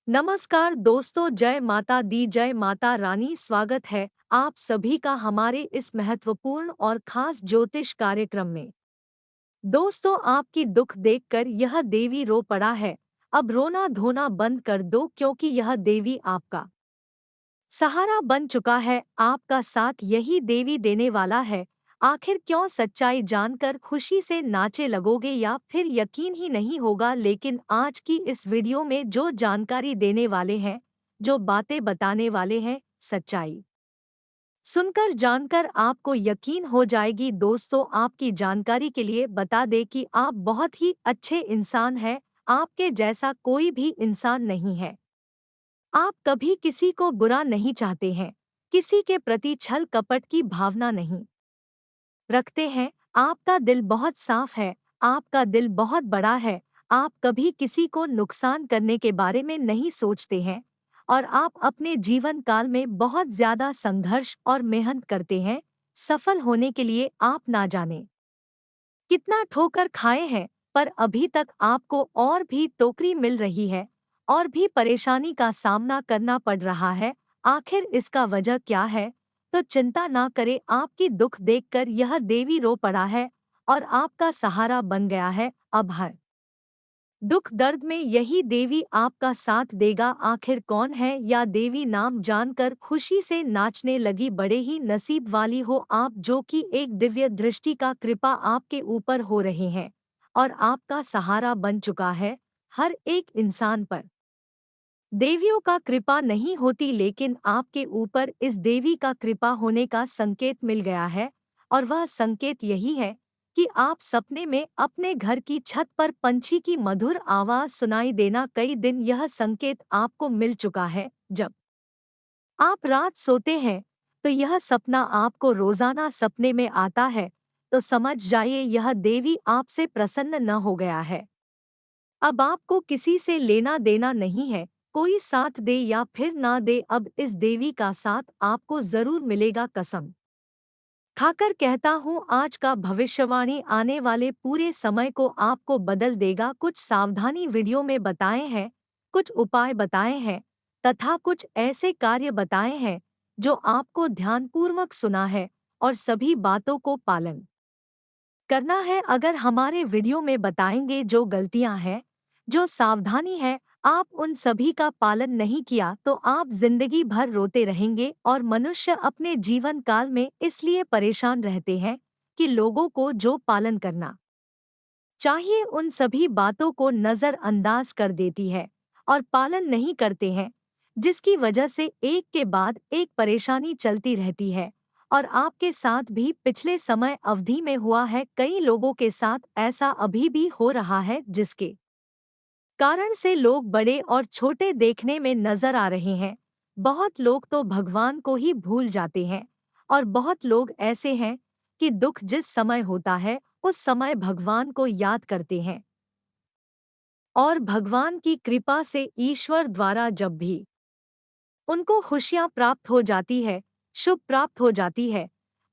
नमस्कार दोस्तों, जय माता दी, जय माता रानी। स्वागत है आप सभी का हमारे इस महत्वपूर्ण और खास ज्योतिष कार्यक्रम में। दोस्तों, आपकी दुख देखकर यह देवी रो पड़ा है। अब रोना धोना बंद कर दो, क्योंकि यह देवी आपका सहारा बन चुका है। आपका साथ यही देवी देने वाला है। आखिर क्यों सच्चाई जानकर खुशी से नाचे लगोगे या फिर यकीन ही नहीं होगा। लेकिन आज की इस वीडियो में जो जानकारी देने वाले हैं, जो बातें बताने वाले हैं, सच्चाई सुनकर जानकर आपको यकीन हो जाएगी। दोस्तों, आपकी जानकारी के लिए बता दें कि आप बहुत ही अच्छे इंसान हैं। आपके जैसा कोई भी इंसान नहीं है। आप कभी किसी को बुरा नहीं चाहते हैं, किसी के प्रति छल कपट की भावना नहीं रखते हैं। आपका दिल बहुत साफ है, आपका दिल बहुत बड़ा है। आप कभी किसी को नुकसान करने के बारे में नहीं सोचते हैं और आप अपने जीवन काल में बहुत ज्यादा संघर्ष और मेहनत करते हैं। सफल होने के लिए आप ना जाने कितना ठोकर खाए हैं, पर अभी तक आपको और भी टोकरी मिल रही है और भी परेशानी का सामना करना पड़ रहा है। आखिर इसका वजह क्या है? तो चिंता ना करें, आपकी दुख देखकर यह देवी रो पड़ा है और आपका सहारा बन गया है। अब हर दुख दर्द में यही देवी आपका साथ देगा। आखिर कौन है या देवी? नाम जानकर खुशी से नाचने लगी। बड़े ही नसीब वाली हो आप, जो कि एक दिव्य दृष्टि का कृपा आपके ऊपर हो रहे हैं और आपका सहारा बन चुका है हर एक इंसान पर। देवियों का कृपा नहीं होती, लेकिन आपके ऊपर इस देवी का कृपा होने का संकेत मिल गया है। और वह संकेत यही है कि आप सपने में अपने घर की छत पर पंछी की मधुर आवाज सुनाई देना। कई दिन यह संकेत आपको मिल चुका है। जब आप रात सोते हैं तो यह सपना आपको रोजाना सपने में आता है, तो समझ जाइए यह देवी आपसे प्रसन्न न हो गया है। अब आपको किसी से लेना देना नहीं है। कोई साथ दे या फिर ना दे, अब इस देवी का साथ आपको जरूर मिलेगा। कसम खाकर कहता हूँ, आज का भविष्यवाणी आने वाले पूरे समय को आपको बदल देगा। कुछ सावधानी वीडियो में बताए हैं, कुछ उपाय बताए हैं तथा कुछ ऐसे कार्य बताए हैं जो आपको ध्यानपूर्वक सुना है और सभी बातों को पालन करना है। अगर हमारे वीडियो में बताएंगे जो गलतियां हैं, जो सावधानी है, आप उन सभी का पालन नहीं किया तो आप जिंदगी भर रोते रहेंगे। और मनुष्य अपने जीवन काल में इसलिए परेशान रहते हैं कि लोगों को जो पालन करना चाहिए उन सभी बातों को नजरअंदाज कर देती है और पालन नहीं करते हैं, जिसकी वजह से एक के बाद एक परेशानी चलती रहती है। और आपके साथ भी पिछले समय अवधि में हुआ है। कई लोगों के साथ ऐसा अभी भी हो रहा है, जिसके कारण से लोग बड़े और छोटे देखने में नजर आ रहे हैं। बहुत लोग तो भगवान को ही भूल जाते हैं और बहुत लोग ऐसे हैं कि दुख जिस समय होता है उस समय भगवान को याद करते हैं और भगवान की कृपा से ईश्वर द्वारा जब भी उनको खुशियां प्राप्त हो जाती है, शुभ प्राप्त हो जाती है,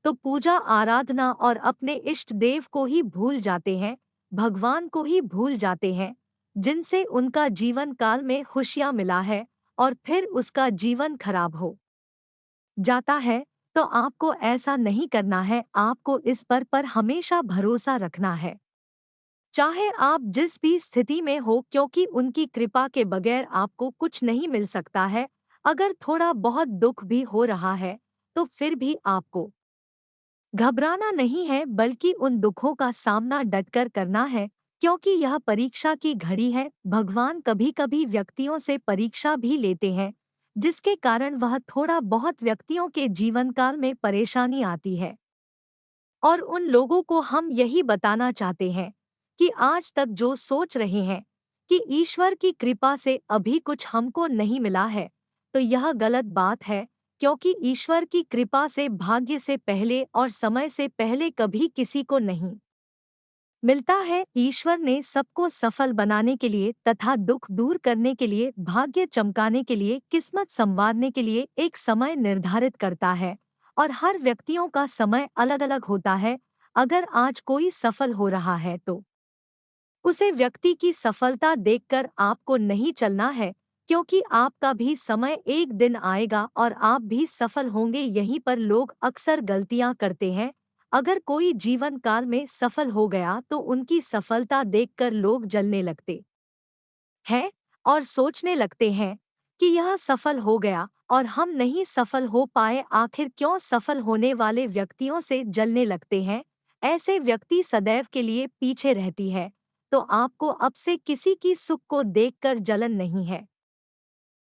तो पूजा आराधना और अपने इष्ट देव को ही भूल जाते हैं, भगवान को ही भूल जाते हैं, जिनसे उनका जीवन काल में खुशियां मिला है और फिर उसका जीवन खराब हो जाता है। तो आपको ऐसा नहीं करना है, आपको इस पर हमेशा भरोसा रखना है, चाहे आप जिस भी स्थिति में हो, क्योंकि उनकी कृपा के बगैर आपको कुछ नहीं मिल सकता है। अगर थोड़ा बहुत दुख भी हो रहा है तो फिर भी आपको घबराना नहीं है, बल्कि उन दुखों का सामना डटकर करना है, क्योंकि यह परीक्षा की घड़ी है। भगवान कभी कभी व्यक्तियों से परीक्षा भी लेते हैं, जिसके कारण वह थोड़ा बहुत व्यक्तियों के जीवन काल में परेशानी आती है। और उन लोगों को हम यही बताना चाहते हैं कि आज तक जो सोच रहे हैं कि ईश्वर की कृपा से अभी कुछ हमको नहीं मिला है, तो यह गलत बात है। क्योंकि ईश्वर की कृपा से भाग्य से पहले और समय से पहले कभी किसी को नहीं मिलता है। ईश्वर ने सबको सफल बनाने के लिए तथा दुख दूर करने के लिए, भाग्य चमकाने के लिए, किस्मत संवारने के लिए एक समय निर्धारित करता है और हर व्यक्तियों का समय अलग अलग होता है। अगर आज कोई सफल हो रहा है तो उसे व्यक्ति की सफलता देखकर आपको नहीं चलना है, क्योंकि आपका भी समय एक दिन आएगा और आप भी सफल होंगे। यहीं पर लोग अक्सर गलतियां करते हैं। अगर कोई जीवन काल में सफल हो गया तो उनकी सफलता देखकर लोग जलने लगते हैं और सोचने लगते हैं कि यह सफल हो गया और हम नहीं सफल हो पाए। आखिर क्यों सफल होने वाले व्यक्तियों से जलने लगते हैं? ऐसे व्यक्ति सदैव के लिए पीछे रहती है। तो आपको अब से किसी की सुख को देखकर जलन नहीं है।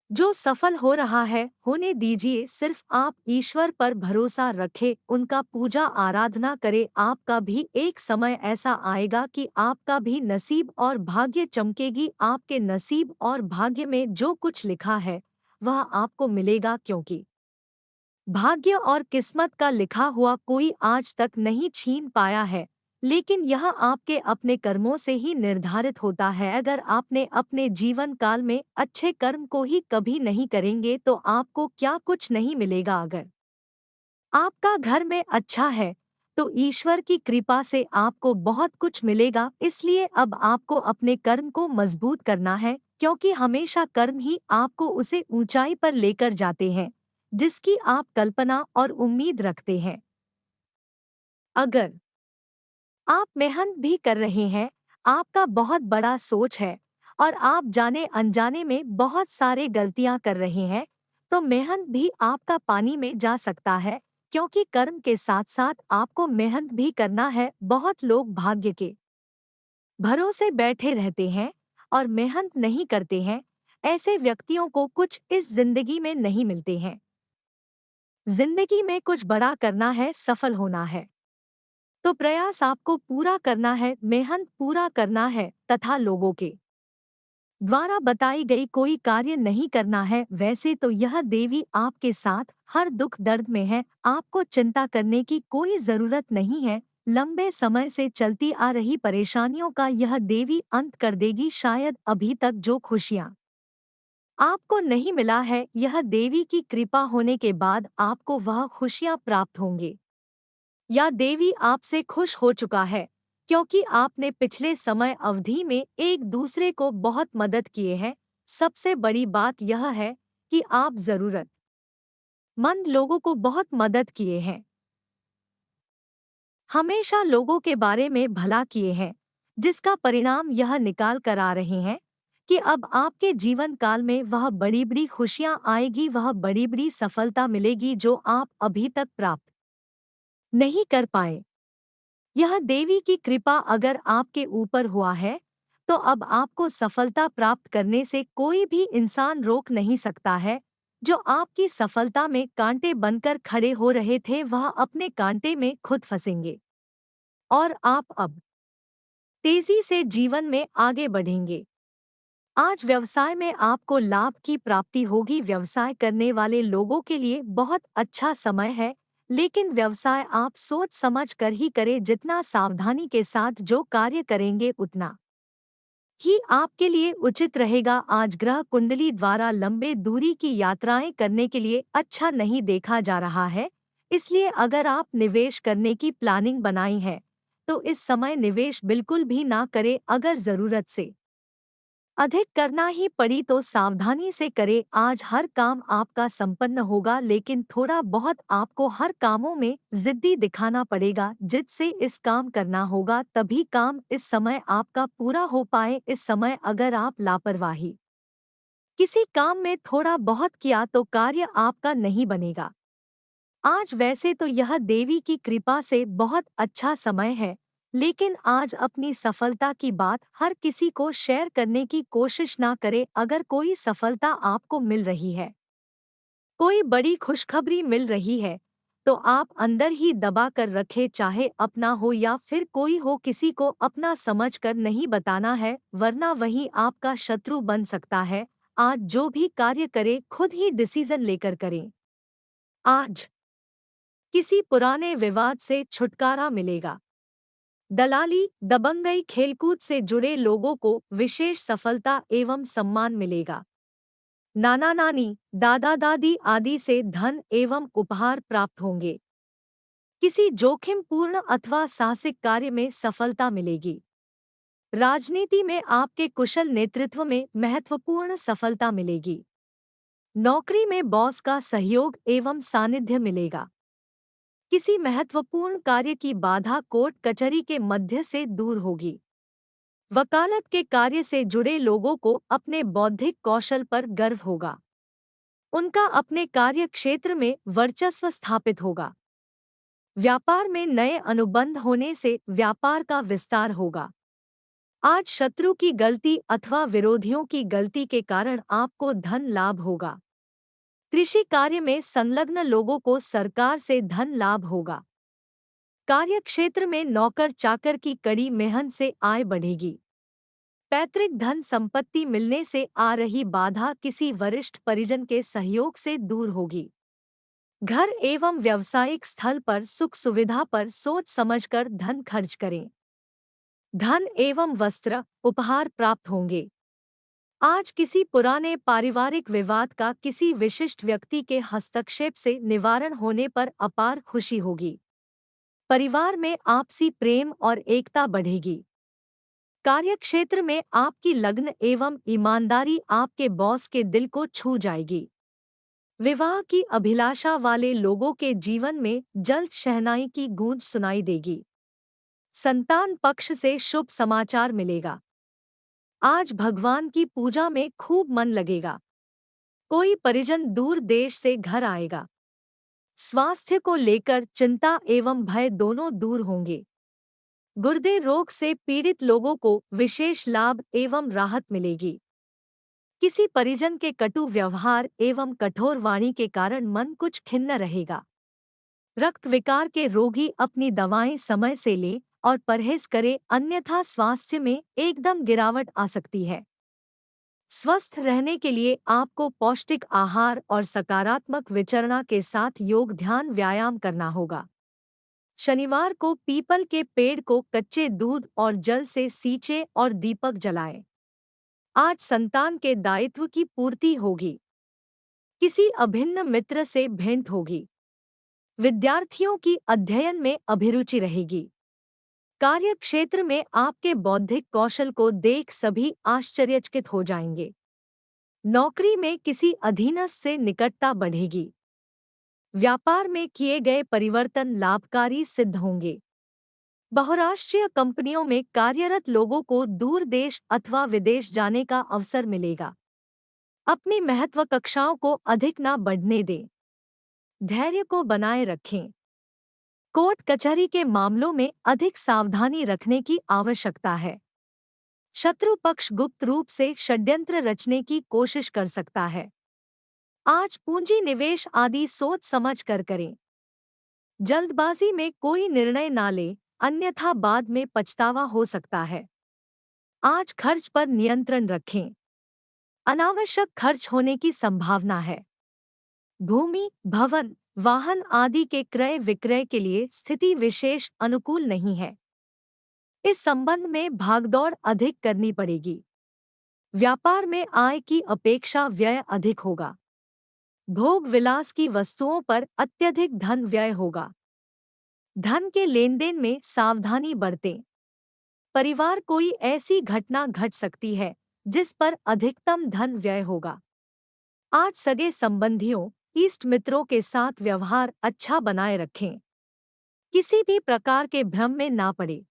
जो सफल हो रहा है होने दीजिए, सिर्फ आप ईश्वर पर भरोसा रखें, उनका पूजा आराधना करें। आपका भी एक समय ऐसा आएगा कि आपका भी नसीब और भाग्य चमकेगी। आपके नसीब और भाग्य में जो कुछ लिखा है वह आपको मिलेगा, क्योंकि भाग्य और किस्मत का लिखा हुआ कोई आज तक नहीं छीन पाया है। लेकिन यह आपके अपने कर्मों से ही निर्धारित होता है। अगर आपने अपने जीवन काल में अच्छे कर्म को ही कभी नहीं करेंगे तो आपको क्या कुछ नहीं मिलेगा। अगर आपका घर में अच्छा है तो ईश्वर की कृपा से आपको बहुत कुछ मिलेगा। इसलिए अब आपको अपने कर्म को मजबूत करना है, क्योंकि हमेशा कर्म ही आपको उसे ऊंचाई पर लेकर जाते हैं जिसकी आप कल्पना और उम्मीद रखते हैं। अगर आप मेहनत भी कर रहे हैं, आपका बहुत बड़ा सोच है और आप जाने अनजाने में बहुत सारे गलतियां कर रहे हैं, तो मेहनत भी आपका पानी में जा सकता है। क्योंकि कर्म के साथ साथ आपको मेहनत भी करना है। बहुत लोग भाग्य के भरोसे बैठे रहते हैं और मेहनत नहीं करते हैं। ऐसे व्यक्तियों को कुछ इस जिंदगी में नहीं मिलते हैं। जिंदगी में कुछ बड़ा करना है, सफल होना है, तो प्रयास आपको पूरा करना है, मेहनत पूरा करना है तथा लोगों के द्वारा बताई गई कोई कार्य नहीं करना है। वैसे तो यह देवी आपके साथ हर दुख दर्द में है। आपको चिंता करने की कोई जरूरत नहीं है। लंबे समय से चलती आ रही परेशानियों का यह देवी अंत कर देगी। शायद अभी तक जो खुशियां आपको नहीं मिला है, यह देवी की कृपा होने के बाद आपको वह खुशियां प्राप्त होंगे। या देवी आपसे खुश हो चुका है, क्योंकि आपने पिछले समय अवधि में एक दूसरे को बहुत मदद किए हैं। सबसे बड़ी बात यह है कि आप जरूरतमंद लोगों को बहुत मदद किए हैं, हमेशा लोगों के बारे में भला किए हैं, जिसका परिणाम यह निकाल कर आ रहे हैं कि अब आपके जीवन काल में वह बड़ी बड़ी खुशियां आएगी, वह बड़ी बड़ी सफलता मिलेगी जो आप अभी तक प्राप्त नहीं कर पाए। यह देवी की कृपा अगर आपके ऊपर हुआ है तो अब आपको सफलता प्राप्त करने से कोई भी इंसान रोक नहीं सकता है। जो आपकी सफलता में कांटे बनकर खड़े हो रहे थे वह अपने कांटे में खुद फंसेंगे और आप अब तेजी से जीवन में आगे बढ़ेंगे। आज व्यवसाय में आपको लाभ की प्राप्ति होगी। व्यवसाय करने वाले लोगों के लिए बहुत अच्छा समय है, लेकिन व्यवसाय आप सोच समझ कर ही करें। जितना सावधानी के साथ जो कार्य करेंगे उतना ही आपके लिए उचित रहेगा। आज ग्रह कुंडली द्वारा लंबे दूरी की यात्राएं करने के लिए अच्छा नहीं देखा जा रहा है। इसलिए अगर आप निवेश करने की प्लानिंग बनाई है तो इस समय निवेश बिल्कुल भी ना करें। अगर जरूरत से अधिक करना ही पड़ी तो सावधानी से करें। आज हर काम आपका संपन्न होगा, लेकिन थोड़ा बहुत आपको हर कामों में जिद्दी दिखाना पड़ेगा। जिद से इस काम करना होगा, तभी काम इस समय आपका पूरा हो पाए। इस समय अगर आप लापरवाही किसी काम में थोड़ा बहुत किया तो कार्य आपका नहीं बनेगा। आज वैसे तो यह देवी की कृपा से बहुत अच्छा समय है, लेकिन आज अपनी सफलता की बात हर किसी को शेयर करने की कोशिश ना करें। अगर कोई सफलता आपको मिल रही है, कोई बड़ी खुशखबरी मिल रही है, तो आप अंदर ही दबा कर रखें। चाहे अपना हो या फिर कोई हो, किसी को अपना समझकर नहीं बताना है, वरना वही आपका शत्रु बन सकता है। आज जो भी कार्य करें खुद ही डिसीजन लेकर करें। आज किसी पुराने विवाद से छुटकारा मिलेगा। दलाली, दबंगई, खेलकूद से जुड़े लोगों को विशेष सफलता एवं सम्मान मिलेगा। नाना नानी, दादा दादी आदि से धन एवं उपहार प्राप्त होंगे। किसी जोखिम पूर्ण अथवा साहसिक कार्य में सफलता मिलेगी। राजनीति में आपके कुशल नेतृत्व में महत्वपूर्ण सफलता मिलेगी। नौकरी में बॉस का सहयोग एवं सानिध्य मिलेगा। किसी महत्वपूर्ण कार्य की बाधा कोर्ट कचहरी के मध्य से दूर होगी। वकालत के कार्य से जुड़े लोगों को अपने बौद्धिक कौशल पर गर्व होगा। उनका अपने कार्य क्षेत्र में वर्चस्व स्थापित होगा। व्यापार में नए अनुबंध होने से व्यापार का विस्तार होगा। आज शत्रु की गलती अथवा विरोधियों की गलती के कारण आपको धन लाभ होगा। कृषि कार्य में संलग्न लोगों को सरकार से धन लाभ होगा। कार्य क्षेत्र में नौकर चाकर की कड़ी मेहनत से आय बढ़ेगी। पैतृक धन संपत्ति मिलने से आ रही बाधा किसी वरिष्ठ परिजन के सहयोग से दूर होगी। घर एवं व्यावसायिक स्थल पर सुख सुविधा पर सोच समझकर धन खर्च करें। धन एवं वस्त्र उपहार प्राप्त होंगे। आज किसी पुराने पारिवारिक विवाद का किसी विशिष्ट व्यक्ति के हस्तक्षेप से निवारण होने पर अपार खुशी होगी। परिवार में आपसी प्रेम और एकता बढ़ेगी। कार्यक्षेत्र में आपकी लगन एवं ईमानदारी आपके बॉस के दिल को छू जाएगी। विवाह की अभिलाषा वाले लोगों के जीवन में जल्द शहनाई की गूंज सुनाई देगी। संतान पक्ष से शुभ समाचार मिलेगा। आज भगवान की पूजा में खूब मन लगेगा। कोई परिजन दूर देश से घर आएगा। स्वास्थ्य को लेकर चिंता एवं भय दोनों दूर होंगे। गुर्दे रोग से पीड़ित लोगों को विशेष लाभ एवं राहत मिलेगी। किसी परिजन के कटु व्यवहार एवं कठोर वाणी के कारण मन कुछ खिन्न रहेगा। रक्त विकार के रोगी अपनी दवाएं समय से लें और परहेज करें, अन्यथा स्वास्थ्य में एकदम गिरावट आ सकती है। स्वस्थ रहने के लिए आपको पौष्टिक आहार और सकारात्मक विचरणा के साथ योग ध्यान व्यायाम करना होगा। शनिवार को पीपल के पेड़ को कच्चे दूध और जल से सींचे और दीपक जलाएं। आज संतान के दायित्व की पूर्ति होगी। किसी अभिन्न मित्र से भेंट होगी। विद्यार्थियों की अध्ययन में अभिरुचि रहेगी। कार्य क्षेत्र में आपके बौद्धिक कौशल को देख सभी आश्चर्यचकित हो जाएंगे। नौकरी में किसी अधीनस्थ से निकटता बढ़ेगी। व्यापार में किए गए परिवर्तन लाभकारी सिद्ध होंगे। बहुराष्ट्रीय कंपनियों में कार्यरत लोगों को दूर देश अथवा विदेश जाने का अवसर मिलेगा। अपनी महत्वाकांक्षाओं को अधिक न बढ़ने दें। धैर्य को बनाए रखें। कोर्ट कचहरी के मामलों में अधिक सावधानी रखने की आवश्यकता है। शत्रु पक्ष गुप्त रूप से षड्यंत्र रचने की कोशिश कर सकता है। आज पूंजी निवेश आदि सोच समझ कर करें। जल्दबाजी में कोई निर्णय ना लें, अन्यथा बाद में पछतावा हो सकता है। आज खर्च पर नियंत्रण रखें। अनावश्यक खर्च होने की संभावना है। भूमि, भवन, वाहन आदि के क्रय विक्रय के लिए स्थिति विशेष अनुकूल नहीं है। इस संबंध में भागदौड़ अधिक करनी पड़ेगी। व्यापार में आय की अपेक्षा व्यय अधिक होगा। भोग विलास की वस्तुओं पर अत्यधिक धन व्यय होगा। धन के लेनदेन में सावधानी बरतें। परिवार कोई ऐसी घटना घट सकती है जिस पर अधिकतम धन व्यय होगा। आज सगे संबंधियों, इष्ट मित्रों के साथ व्यवहार अच्छा बनाए रखें। किसी भी प्रकार के भ्रम में ना पड़े।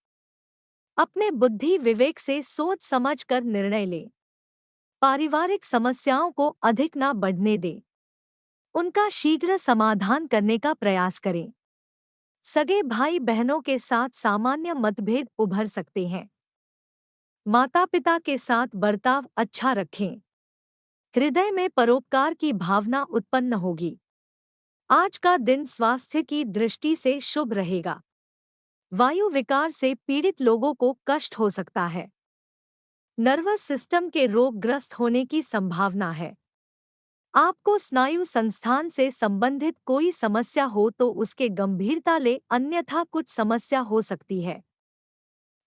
अपने बुद्धि विवेक से सोच समझ कर निर्णय लें। पारिवारिक समस्याओं को अधिक ना बढ़ने दें। उनका शीघ्र समाधान करने का प्रयास करें। सगे भाई बहनों के साथ सामान्य मतभेद उभर सकते हैं। माता पिता के साथ बर्ताव अच्छा रखें। हृदय में परोपकार की भावना उत्पन्न होगी। आज का दिन स्वास्थ्य की दृष्टि से शुभ रहेगा। वायु विकार से पीड़ित लोगों को कष्ट हो सकता है। नर्वस सिस्टम के रोगग्रस्त होने की संभावना है। आपको स्नायु संस्थान से संबंधित कोई समस्या हो तो उसके गंभीरता ले, अन्यथा कुछ समस्या हो सकती है।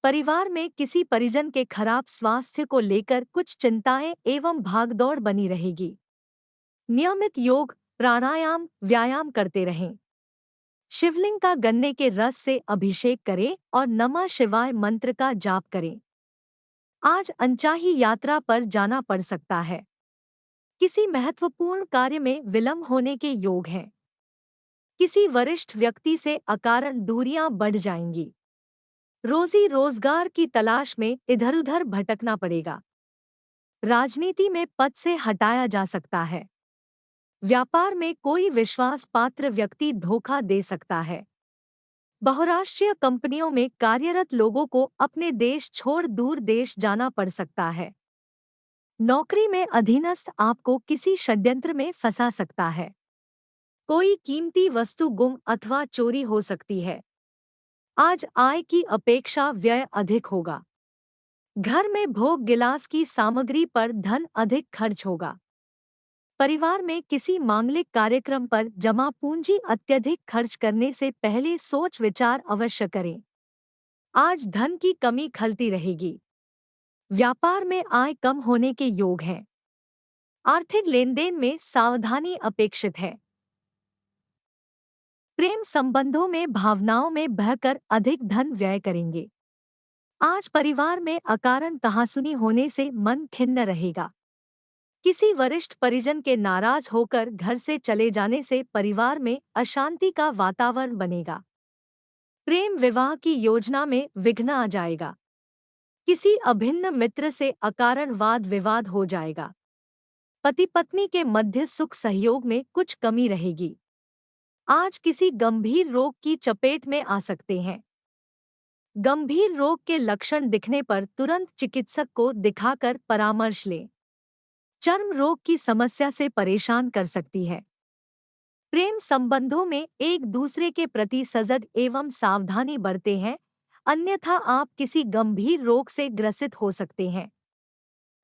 परिवार में किसी परिजन के खराब स्वास्थ्य को लेकर कुछ चिंताएं एवं भागदौड़ बनी रहेगी। नियमित योग, प्राणायाम, व्यायाम करते रहें। शिवलिंग का गन्ने के रस से अभिषेक करें और नमः शिवाय मंत्र का जाप करें। आज अनचाही यात्रा पर जाना पड़ सकता है। किसी महत्वपूर्ण कार्य में विलंब होने के योग हैं। किसी वरिष्ठ व्यक्ति से अकारण दूरियां बढ़ जाएंगी। रोजी रोजगार की तलाश में इधर-उधर भटकना पड़ेगा। राजनीति में पद से हटाया जा सकता है। व्यापार में कोई विश्वास पात्र व्यक्ति धोखा दे सकता है। बहुराष्ट्रीय कंपनियों में कार्यरत लोगों को अपने देश छोड़ दूर देश जाना पड़ सकता है। नौकरी में अधीनस्थ आपको किसी षड्यंत्र में फंसा सकता है। कोई कीमती वस्तु गुम अथवा चोरी हो सकती है। आज आय की अपेक्षा व्यय अधिक होगा। घर में भोग गिलास की सामग्री पर धन अधिक खर्च होगा। परिवार में किसी मांगलिक कार्यक्रम पर जमा पूंजी अत्यधिक खर्च करने से पहले सोच विचार अवश्य करें। आज धन की कमी खलती रहेगी। व्यापार में आय कम होने के योग हैं। आर्थिक लेनदेन में सावधानी अपेक्षित है। प्रेम संबंधों में भावनाओं में बहकर अधिक धन व्यय करेंगे। आज परिवार में अकारण कहासुनी होने से मन खिन्न रहेगा। किसी वरिष्ठ परिजन के नाराज होकर घर से चले जाने से परिवार में अशांति का वातावरण बनेगा। प्रेम विवाह की योजना में विघ्न आ जाएगा। किसी अभिन्न मित्र से अकारण वाद विवाद हो जाएगा। पति पत्नी के मध्य सुख सहयोग में कुछ कमी रहेगी। आज किसी गंभीर रोग की चपेट में आ सकते हैं। गंभीर रोग के लक्षण दिखने पर तुरंत चिकित्सक को दिखाकर परामर्श लें। चर्म रोग की समस्या से परेशान कर सकती है। प्रेम संबंधों में एक दूसरे के प्रति सजग एवं सावधानी बरते हैं, अन्यथा आप किसी गंभीर रोग से ग्रसित हो सकते हैं।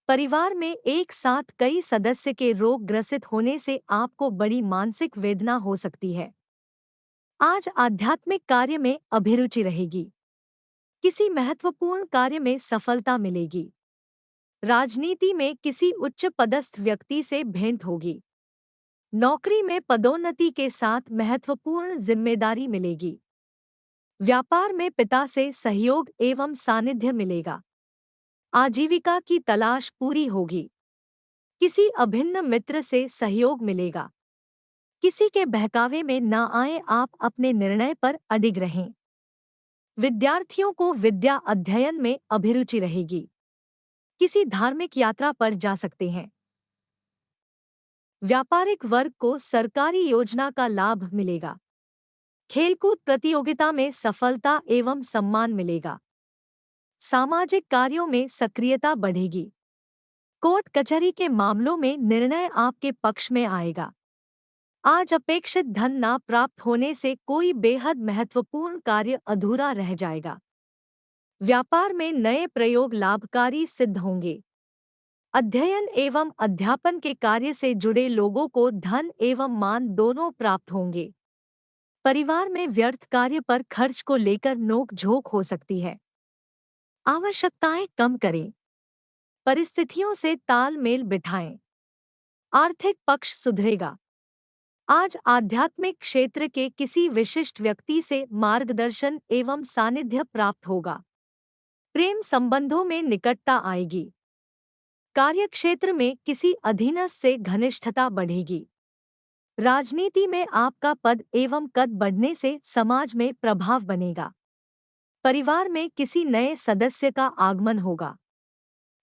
परिवार में एक साथ कई सदस्य के रोग ग्रसित होने से आपको बड़ी मानसिक वेदना हो सकती है। आज आध्यात्मिक कार्य में अभिरुचि रहेगी। किसी महत्वपूर्ण कार्य में सफलता मिलेगी। राजनीति में किसी उच्च पदस्थ व्यक्ति से भेंट होगी। नौकरी में पदोन्नति के साथ महत्वपूर्ण जिम्मेदारी मिलेगी। व्यापार में पिता से सहयोग एवं सानिध्य मिलेगा। आजीविका की तलाश पूरी होगी। किसी अभिन्न मित्र से सहयोग मिलेगा। किसी के बहकावे में न आए, आप अपने निर्णय पर अडिग रहें। विद्यार्थियों को विद्या अध्ययन में अभिरुचि रहेगी। किसी धार्मिक यात्रा पर जा सकते हैं। व्यापारिक वर्ग को सरकारी योजना का लाभ मिलेगा। खेलकूद प्रतियोगिता में सफलता एवं सम्मान मिलेगा। सामाजिक कार्यों में सक्रियता बढ़ेगी। कोर्ट कचहरी के मामलों में निर्णय आपके पक्ष में आएगा। आज अपेक्षित धन ना प्राप्त होने से कोई बेहद महत्वपूर्ण कार्य अधूरा रह जाएगा। व्यापार में नए प्रयोग लाभकारी सिद्ध होंगे। अध्ययन एवं अध्यापन के कार्य से जुड़े लोगों को धन एवं मान दोनों प्राप्त होंगे। परिवार में व्यर्थ कार्य पर खर्च को लेकर नोक-झोंक हो सकती है। आवश्यकताएं कम करें। परिस्थितियों से तालमेल बिठाएं। आर्थिक पक्ष सुधरेगा। आज आध्यात्मिक क्षेत्र के किसी विशिष्ट व्यक्ति से मार्गदर्शन एवं सानिध्य प्राप्त होगा। प्रेम संबंधों में निकटता आएगी। कार्यक्षेत्र में किसी अधीनस्थ से घनिष्ठता बढ़ेगी। राजनीति में आपका पद एवं कद बढ़ने से समाज में प्रभाव बनेगा। परिवार में किसी नए सदस्य का आगमन होगा।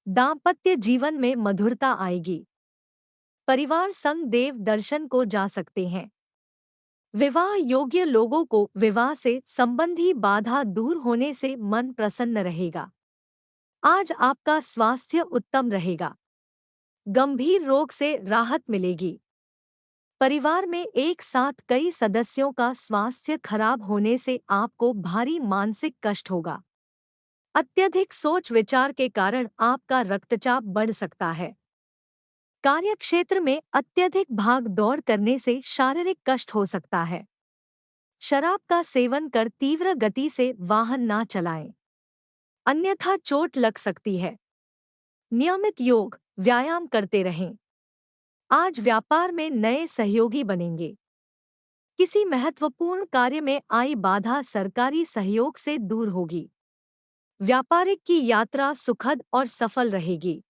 दाम्पत्य जीवन में मधुरता आएगी। परिवार संग देव दर्शन को जा सकते हैं। विवाह योग्य लोगों को विवाह से संबंधी बाधा दूर होने से मन प्रसन्न रहेगा। आज आपका स्वास्थ्य उत्तम रहेगा। गंभीर रोग से राहत मिलेगी। परिवार में एक साथ कई सदस्यों का स्वास्थ्य खराब होने से आपको भारी मानसिक कष्ट होगा। अत्यधिक सोच विचार के कारण आपका रक्तचाप बढ़ सकता है। कार्यक्षेत्र में अत्यधिक भाग दौड़ करने से शारीरिक कष्ट हो सकता है। शराब का सेवन कर तीव्र गति से वाहन ना चलाएं, अन्यथा चोट लग सकती है। नियमित योग व्यायाम करते रहें। आज व्यापार में नए सहयोगी बनेंगे। किसी महत्वपूर्ण कार्य में आई बाधा सरकारी सहयोग से दूर होगी। व्यापारिक की यात्रा सुखद और सफल रहेगी।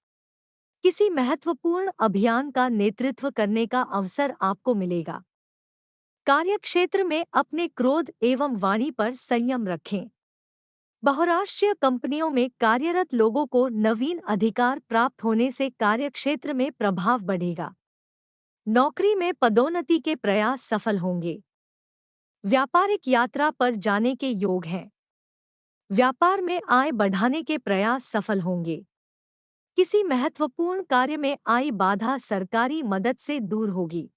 किसी महत्वपूर्ण अभियान का नेतृत्व करने का अवसर आपको मिलेगा। कार्यक्षेत्र में अपने क्रोध एवं वाणी पर संयम रखें। बहुराष्ट्रीय कंपनियों में कार्यरत लोगों को नवीन अधिकार प्राप्त होने से कार्यक्षेत्र में प्रभाव बढ़ेगा। नौकरी में पदोन्नति के प्रयास सफल होंगे। व्यापारिक यात्रा पर जाने के योग हैं। व्यापार में आय बढ़ाने के प्रयास सफल होंगे। किसी महत्वपूर्ण कार्य में आई बाधा सरकारी मदद से दूर होगी।